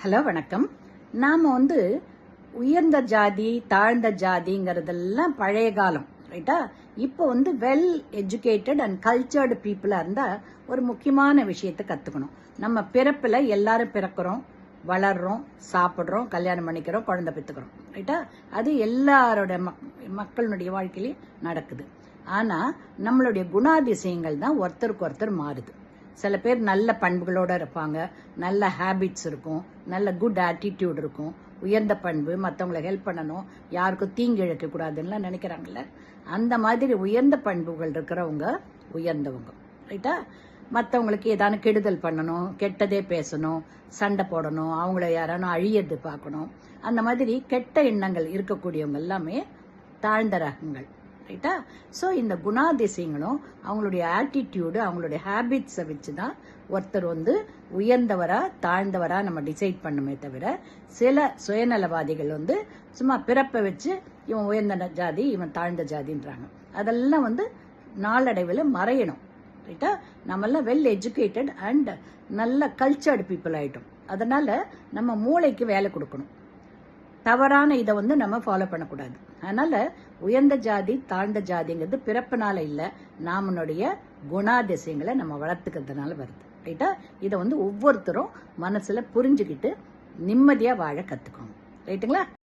Hello வணக்கம். நாம உயர்ந்த ஜாதி தாழ்ந்த ஜாதிங்கிறதெல்லாம் பழைய காலம் ரைட்டா. இப்போ வெல் எஜுகேட்டட் அண்ட் கல்ச்சர்டு பீப்புளா இருந்தா ஒரு முக்கியமான விஷயத்தை கத்துக்கணும். நம்ம பிறப்புல எல்லாரும் பிறக்கிறோம், வளர்றோம், சாப்பிட்றோம், கல்யாணம் பண்ணிக்கிறோம், குழந்தை பெற்றுக்கிறோம் ரைட்டா. அது எல்லாரோட மக்களுடைய வாழ்க்கையிலையும் நடக்குது. ஆனா நம்மளுடைய குணாதிசயங்கள் தான் ஒருத்தருக்கு ஒருத்தர் மாறுது. சில பேர் நல்ல பண்புகளோட இருப்பாங்க, நல்ல ஹேபிட்ஸ் இருக்கும், நல்ல குட் ஆட்டிடியூட் இருக்கும், உயர்ந்த பண்பு, மற்றவங்களை ஹெல்ப் பண்ணணும், யாருக்கும் தீங்கு இழைக்கக்கூடாதுன்னு நினைக்கிறாங்கல்ல. அந்த மாதிரி உயர்ந்த பண்புகள் இருக்கிறவங்க உயர்ந்தவங்க ரைட்டா. மற்றவங்களுக்கு ஏதான கெடுதல் பண்ணணும், கெட்டதே பேசணும், சண்டை போடணும், அவங்கள யாரானும் அழியது பார்க்கணும், அந்த மாதிரி கெட்ட எண்ணங்கள் இருக்கக்கூடியவங்க எல்லாமே தாழ்ந்த ரகங்கள் ரைட்டா. ஸோ இந்த குணாதிசயங்களும் அவங்களுடைய ஆட்டிடியூடு, அவங்களுடைய ஹேபிட்ஸை வச்சு தான் ஒருத்தர் உயர்ந்தவரா தாழ்ந்தவரா நம்ம டிசைட் பண்ணுமே தவிர, சில சுயநலவாதிகள் சும்மா பிறப்பை வச்சு இவன் உயர்ந்த ஜாதி இவன் தாழ்ந்த ஜாதின்றாங்க. அதெல்லாம் நாளடைவில் மறையணும் ரைட்டா. நம்மெல்லாம் வெல் எஜுகேட்டட் அண்ட் நல்ல கல்ச்சர்டு பீப்புள் ஆயிட்டோம். அதனால நம்ம மூளைக்கு வேலை கொடுக்கணும். தவறான இதை நம்ம ஃபாலோ பண்ணக்கூடாது. அதனால உயர்ந்த ஜாதி தாழ்ந்த ஜாதிங்கிறது பிறப்பினால இல்ல, நாமனுடைய குணாதிசயங்களை நம்ம வளர்த்துக்கிறதுனால வருது ரைட்டா. இதை ஒவ்வொருத்தரும் மனசுல புரிஞ்சுக்கிட்டு நிம்மதியா வாழ கத்துக்கணும் ரைட்டுங்களா.